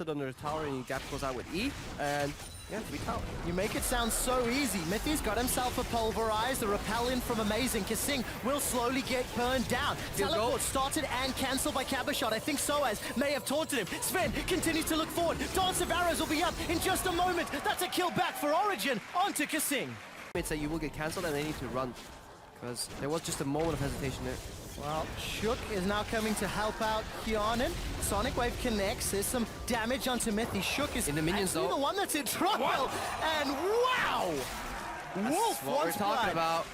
under the tower and Gap goes out with E, and yeah, 3 tower. You make it sound so easy. Mithy's got himself a pulverize. The repel in from Amazing. Kasing will slowly get burned down. Teleport started and cancelled by Cabashot. I think Soaz may have taunted him. Sven continues to look forward. Dance of Arrows will be up in just a moment. That's a kill back for Origen onto Kasing. It's that you will get cancelled and they need to run, because there was just a moment of hesitation there. Well, Shook is now coming to help out Hyanin. Sonic Wave connects. There's some damage onto Mithy. Shook is in the minions though. The one that's in trouble. What? And wow! That's Wolf what we're talking about.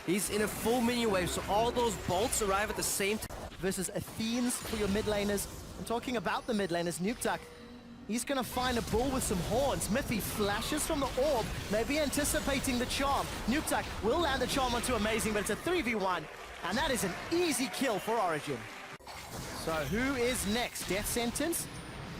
He's in a full minion wave, so all those bolts arrive at the same time. Versus Athenes for your mid laners. I'm talking about the mid laners. Nukeduck. He's gonna find a bull with some horns. Mithy flashes from the orb, maybe anticipating the charm. Nukeduck will land the charm onto Amazing, but it's a 3v1. And that is an easy kill for Origen. So who is next? Death Sentence?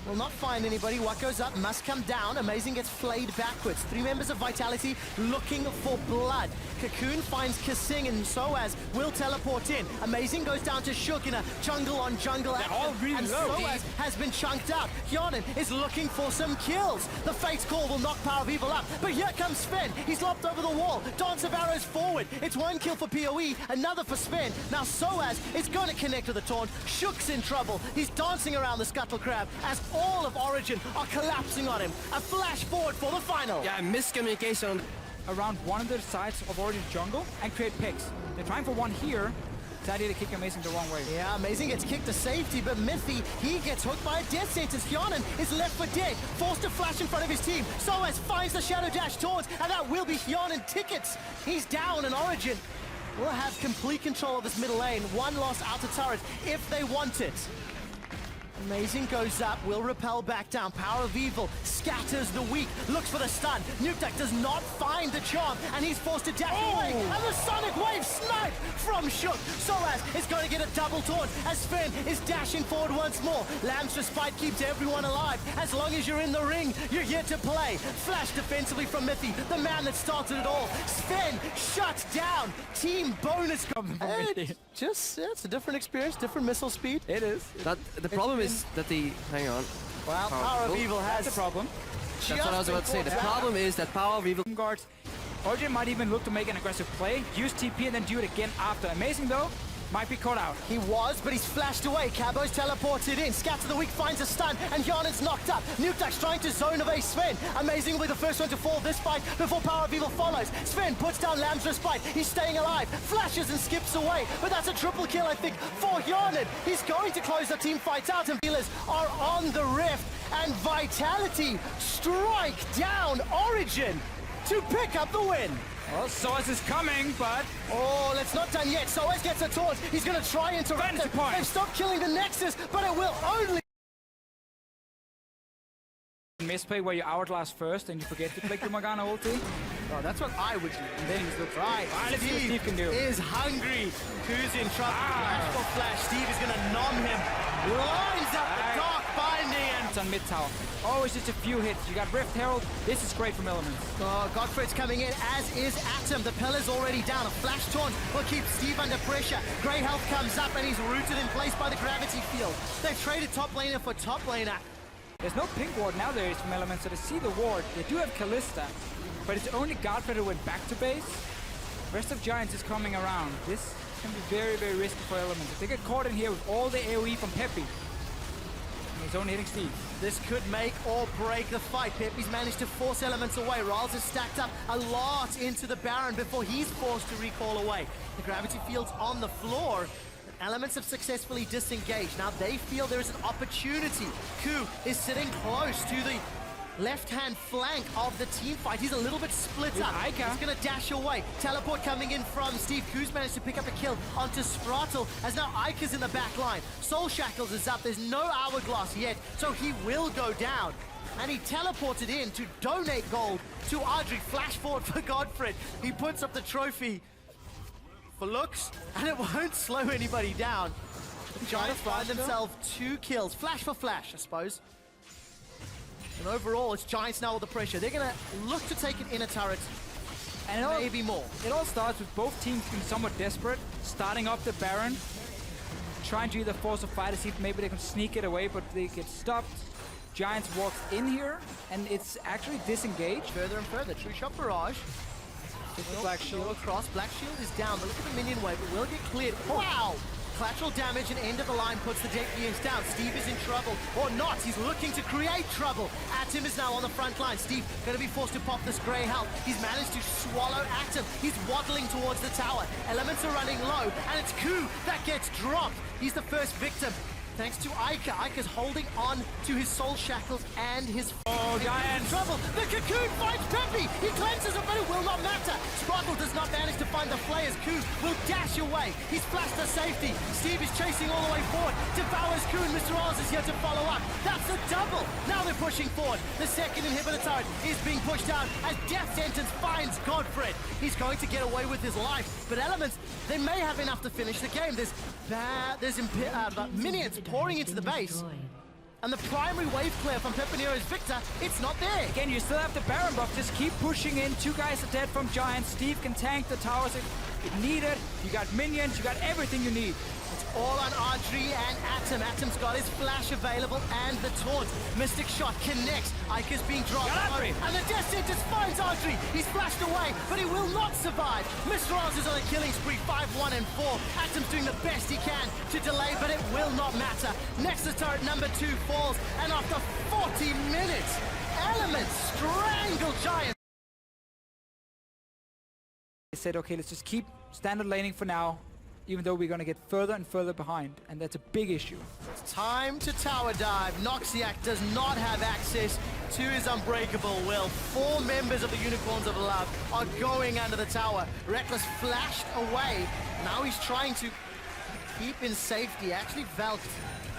Will not find anybody. What goes up must come down. Amazing gets flayed backwards. 3 members of Vitality looking for blood. Cocoon finds Kasing and Soaz will teleport in. Amazing goes down to Shook in a jungle on jungle action. Really and low. Soaz has been chunked out. Hyanin is looking for some kills. The Fate's Call will knock Power of Evil up. But here comes Sven. He's lopped over the wall. Dance of Arrows forward. It's 1 kill for PoE, another for Sven. Now Soaz is going to connect to the taunt. Shook's in trouble. He's dancing around the Scuttle Crab as all of Origen are collapsing on him. A flash forward for the final. Yeah, miscommunication around one of the sides of Origen jungle and create picks. They're trying for one here. Sadly, they kick Amazing the wrong way. Yeah, Amazing gets kicked to safety, but Mithy, he gets hooked by a death sentence. Hyanin is left for dead, forced to flash in front of his team. Soaz finds the Shadow Dash taunt, and that will be Hyanin tickets. He's down, and Origen will have complete control of this middle lane. One lost outer turret if they want it. Amazing goes up, will repel back down. Power of Evil scatters the weak, looks for the stun. Nukeduck does not find the charm, and he's forced to dash away. And the Sonic Wave snipe from Shook. Soaz is going to get a double taunt as Sven is dashing forward once more. Lamb's Respite keeps everyone alive. As long as you're in the ring, you're here to play. Flash defensively from Mithy, the man that started it all. Sven shut down. Team bonus. It's a different experience, different missile speed. It is. The problem is that the hang on. Well, Power of Evil has a problem. That's what I was about to say. The problem is that Power of Evil guards. Origen might even look to make an aggressive play, use TP, and then do it again after. Amazing though, might be caught out. He was, but he's flashed away. Cabo's teleported in. Scatter the Weak finds a stun, and Hyanin's knocked up. Nukeduck's trying to zone away Sven. Amazing will be the first one to fall this fight before Power of Evil follows. Sven puts down Lamb's Respite. He's staying alive. Flashes and skips away, but that's a triple kill, I think, for Hyanin. He's going to close the team fight out, and Healers are on the rift, and Vitality strike down Origen to pick up the win. Well, Soaz is coming, but... Oh, it's not done yet. Soaz gets a taunt. He's going to try and interrupt them. They've stopped killing the Nexus, but it will only... Misplay where you outlast first and you forget to click the Morgana ulti. Oh, that's what I would do. And then he's looking right. Let's see what Steve can do. Is hungry. Who's in trouble? Flash for flash. Steve is going to nom him. Lines up the dark binding and... It's on mid tower. Oh, it's just a few hits. You got Rift Herald. This is great from Elements. Oh, Godfrey's coming in, as is Atom. The pillar's already down. A flash taunt will keep Steve under pressure. Grey health comes up and he's rooted in place by the gravity field. They've traded top laner for top laner. There's no pink ward nowadays from Elements, so they see the ward. They do have Callista, but it's only Godfrey who went back to base. Rest of Giants is coming around. This can be very, very risky for Elements. If they get caught in here with all the AoE from Peppy, he's only hitting Steve. This could make or break the fight. Peppy's managed to force Elements away. Riles has stacked up a lot into the Baron before he's forced to recall away. The gravity field's on the floor. Elements have successfully disengaged. Now they feel there is an opportunity. Ku is sitting close to the left-hand flank of the team fight. He's a little bit split up. He's going to dash away. Teleport coming in from Steve. Ku's managed to pick up a kill onto Spratel, as now Ica's in the back line. Soul Shackles is up. There's no Hourglass yet, so he will go down. And he teleported in to donate gold to Audrey. Flash forward for Godfrey. He puts up the trophy for looks, and it won't slow anybody down. The Giants find themselves 2 kills. Flash for flash, I suppose. And overall, it's Giants now with the pressure. They're going to look to take an inner turret, and maybe more. It all starts with both teams being somewhat desperate, starting up the Baron, trying to either force a fight to see if maybe they can sneak it away, but they get stopped. Giants walks in here, and it's actually disengaged. Further and further. True shot barrage. Take the Black Shield. Across. Black Shield is down, but look at the minion wave. It will get cleared. Wow! Collateral damage and end of the line puts the DPS down. Steve is in trouble, or not. He's looking to create trouble. Atom is now on the front line. Steve going to be forced to pop this grey health. He's managed to swallow Atom. He's waddling towards the tower. Elements are running low, and it's Ku that gets dropped. He's the first victim. Thanks to Ica. Ica's holding on to his soul shackles and his... Oh, Giants! Trouble! The Cocoon finds Peppy! He cleanses it, but it will not matter! Sparkle does not manage to find the flayers. Ku will dash away. He's flashed to safety. Steve is chasing all the way forward. Devours Ku, and Mr. Oz is here to follow up. That's a double! Now they're pushing forward. The second inhibitor turret is being pushed out as Death Sentence finds Godfred. He's going to get away with his life, but Elements, they may have enough to finish the game. There's minions pouring into the base. And the primary wave clear from Pepinero's Victor, it's not there. Again, you still have the Baron buff. Just keep pushing in. 2 guys are dead from Giants. Steve can tank the towers if needed. You got minions. You got everything you need. It's all on Audrey and Atom. Atom's got his flash available and the taunt. Mystic Shot connects. Ica's being dropped. And the Death Sentence finds Audrey. He's flashed away, but he will not survive. Mr. Oz is on a killing spree, 5-1 and 4. Atom's doing the best he can to delay, but it will not matter. Nexus turret number 2 falls, and after 40 minutes, Elements strangle Giants. They said, okay, let's just keep standard laning for now, even though we're going to get further and further behind, and that's a big issue. It's time to tower dive. Noxiac does not have access to his unbreakable will. 4 members of the Unicorns of Love are going under the tower. Reckless flashed away. Now he's trying to keep in safety. Actually Valked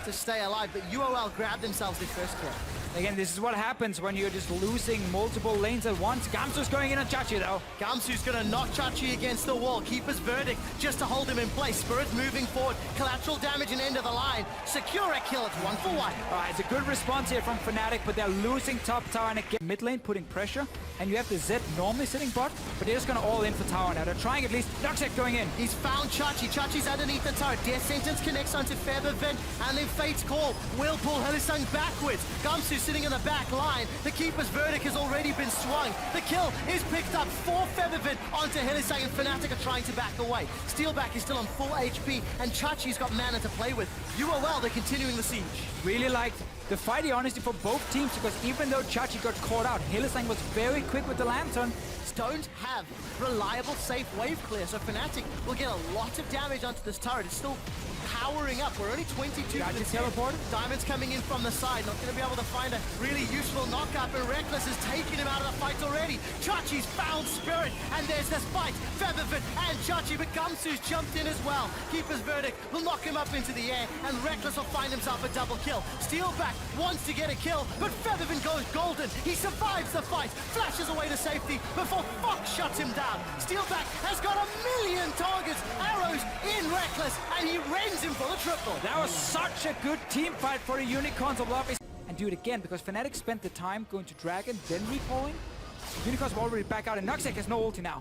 to stay alive, but UOL grabbed themselves their first kill. Again, this is what happens when you're just losing multiple lanes at once. Gamsu's going in on Chachi though. Gamsu's gonna knock Chachi against the wall. Keeper's Verdict just to hold him in place. Spirit moving forward. Collateral damage and end of the line. Secure a kill. It's 1 for 1. Alright, it's a good response here from Fnatic, but they're losing top tower and again mid lane putting pressure. And you have the Zed normally sitting bot, but they're just gonna all in for tower now. They're trying at least. Noxiac going in. He's found Chachi. Chachi's underneath the turret. Death Sentence connects onto Feathervent, and then Fate's Call will pull Hylissang backwards. Gamsu sitting in the back line. The Keeper's Verdict has already been swung. The kill is picked up for Feathervent onto Hylissang, and Fnatic are trying to back away. Steelback is still on full HP, and Chachi's got mana to play with. UOL, they're continuing the siege. Really liked the fight here, honestly, for both teams, because even though Chachi got caught out, Hylissang was very quick with the Lantern. Don't have reliable, safe wave clear, so Fnatic will get a lot of damage onto this turret. It's still powering up. We're only 22 to the teleport. Diamond's coming in from the side, not going to be able to find a really useful knockup, and Reckless has taken him out of the fight already. Chachi's found Spirit, and there's this fight. Feathervent and Chachi, but Gamsu's jumped in as well. Keeper's Verdict will knock him up into the air, and Reckless will find himself a double kill. Steelback wants to get a kill, but Feathervent goes golden. He survives the fight, flashes away to safety before Fox shuts him down. Steelback has got 1,000,000 targets, arrows in Reckless, and he rends him for the triple. That was such a good team fight for the Unicorns of Love. And do it again, because Fnatic spent the time going to Dragon, then recalling. Unicorns were already back out, and Noxiac has no ulti now.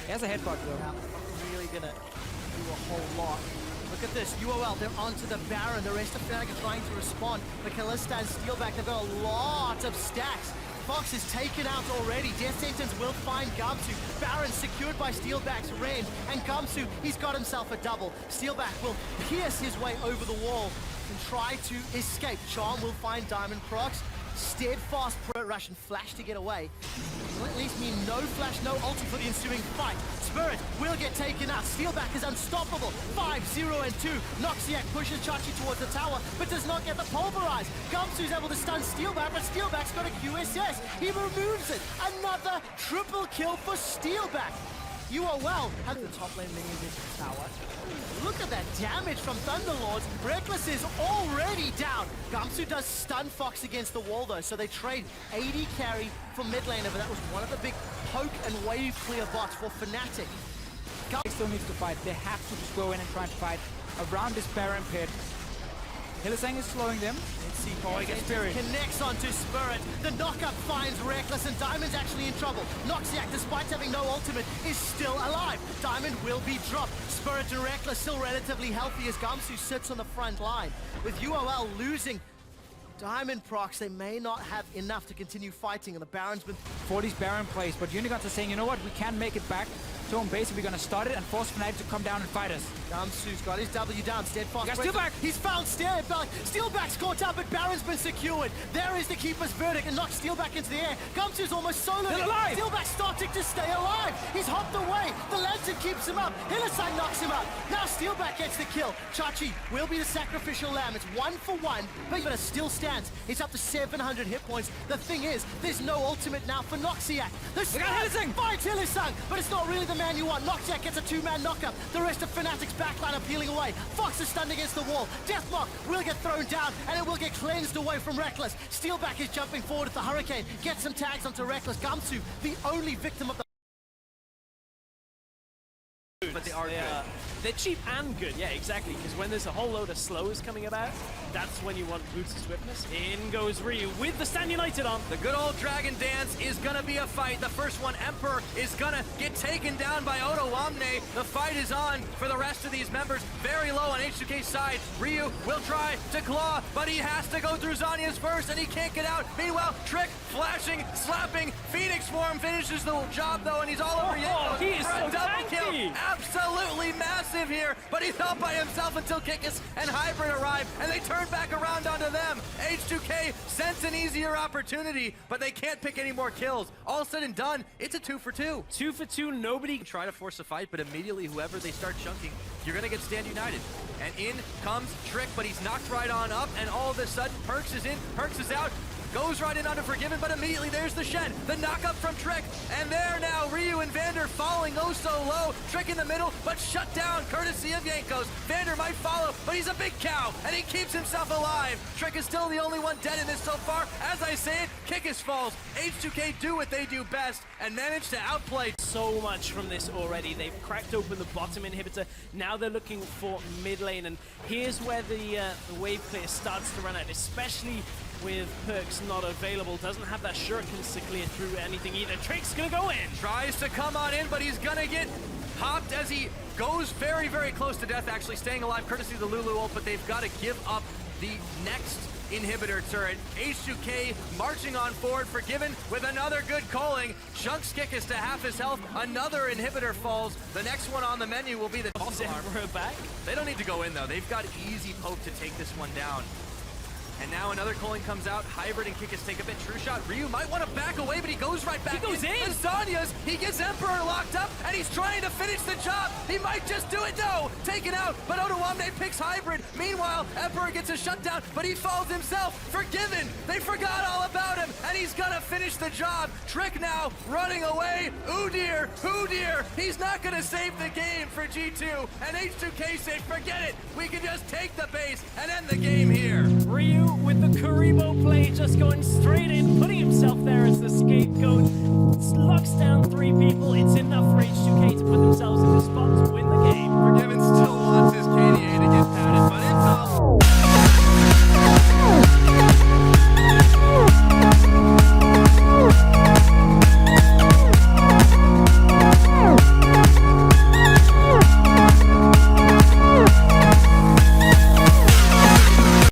He has a headbutt though. Not really gonna do a whole lot. Look at this, UOL, they're onto the Baron. The rest of Fnatic are trying to respond, but Kalista and Steelback, they've got a lot of stacks. Fox is taken out already. Death Sentence will find Gamsu. Baron secured by Steelback's range, and Gamsu, he's got himself a double. Steelback will pierce his way over the wall and try to escape. Charm will find Diamond procs. Steadfast Russian flash to get away. Will at least mean no flash, no ulti for the ensuing fight. Spirit will get taken out. Steelback is unstoppable. 5-0 and 2. Noxiac pushes Chachi towards the tower, but does not get the pulverize. Gamsu's able to stun Steelback, but Steelback's got a QSS. He removes it. Another triple kill for Steelback. UOL has the top lane minions into the tower. Look at that damage from Thunderlords. Reckless is already down. Gamsu does stun Fox against the wall though, so they trade 80 carry for mid laner, but that was one of the big poke and wave clear bots for Fnatic. They still needs to fight. They have to just go in and try and fight around this Baron pit. Hylissang is slowing them. Let's see. Oh, he gets Spirit. Connects onto Spirit. The knockup finds Reckless, and Diamond's actually in trouble. Noxiac, despite having no ultimate, is still alive. Diamond will be dropped. Spirit and Reckless still relatively healthy as Gamsu sits on the front line. With UOL losing Diamond procs, they may not have enough to continue fighting, and the Baron's been... For these Baron plays, but Unicons are saying, you know what, we can make it back to home base, and we're gonna start it and force Fnatic to come down and fight us. Gamsu's got his W down, Steadfast. Got Steelback! He's found Steelback! Steelback's caught up, but Baron's been secured. There is the keeper's verdict and knocks Steelback into the air. Gamsu's almost soloed. Still alive! Steelback's starting to stay alive. He's hopped away. The Lantern keeps him up. Hillisang knocks him out. Now Steelback gets the kill. Chachi will be the sacrificial lamb. It's 1 for 1, but it still stands. It's up to 700 hit points. The thing is, there's no ultimate now for Noxiac. The Hillisang! finds Hillisang, but it's not really the man you want. Noxiac gets a 2-man knockup. The rest of Fnatic's backline are peeling away. Fox is stunned against the wall. Deathmark will get thrown down, and it will get cleansed away from Reckless. Steelback is jumping forward with the Hurricane. Gets some tags onto Reckless. Gamsu, the only victim of the... But they are good. They're cheap and good, yeah, exactly, because when there's a whole load of slows coming about, that's when you want boots of swiftness. In goes Ryu with the Stand United on. The good old Dragon Dance is gonna be a fight. The first one, Emperor, is gonna get taken down by Odo Wamne. The fight is on for the rest of these members. Very low on H2K's side. Ryu will try to claw, but he has to go through Zanya's first, and he can't get out. Meanwhile, Trick flashing, slapping. Phoenix Form finishes the job, though, and he's all over Yanko. He is for a so double kill. tanky. Absolutely massive here, but he's all by himself until Kikis and Hybrid arrive, and they turn back around onto them. H2K sense an easier opportunity, but they can't pick any more kills. All said and done, it's a 2 for 2. 2 for 2, nobody... Try to force a fight, but immediately whoever they start chunking, you're gonna get Stand United. And in comes Trick, but he's knocked right on up, and all of a sudden, Perks is in, Perks is out, goes right in onto Forgiven, but immediately there's the Shen. The knockup from Trick, and there now, Ryu and Vander falling oh so low. Trick in the middle, but shut down courtesy of Yankos. Vander might follow, but he's a big cow, and he keeps himself alive. Trick is still the only one dead in this so far. As I say it, Kikis falls. H2K do what they do best, and manage to outplay. So much from this already. They've cracked open the bottom inhibitor. Now they're looking for mid lane, and here's where the wave clear starts to run out, especially with Perks not available. Doesn't have that shurikens to clear through anything either. Trick's gonna go in. Tries to come on in, but he's gonna get hopped as he goes very, very close to death, actually staying alive courtesy of the Lulu ult, but they've got to give up the next inhibitor turret. H2K marching on forward, Forgiven with another good calling. Chunks Kikis to half his health. Another inhibitor falls. The next one on the menu will be the false alarm. Back. They don't need to go in though. They've got easy poke to take this one down. And now another calling comes out. Hybrid and Kikis take a bit. True shot. Ryu might want to back away, but he goes right back. He goes in. The Zanya's. He gets Emperor locked up, and he's trying to finish the job. He might just do it. No, taken out. But Odoamne picks Hybrid. Meanwhile, Emperor gets a shutdown, but he falls himself. Forgiven. They forgot all about him, and he's gonna finish the job. Trick now running away. Ooh dear. Ooh dear. He's not gonna save the game for G2. And H2K say, forget it. We can just take the base and end the game here. Ryu with the Kuribo play, just going straight in, putting himself there as the scapegoat. Locks down 3 people. It's enough for H2K to put themselves in the spot.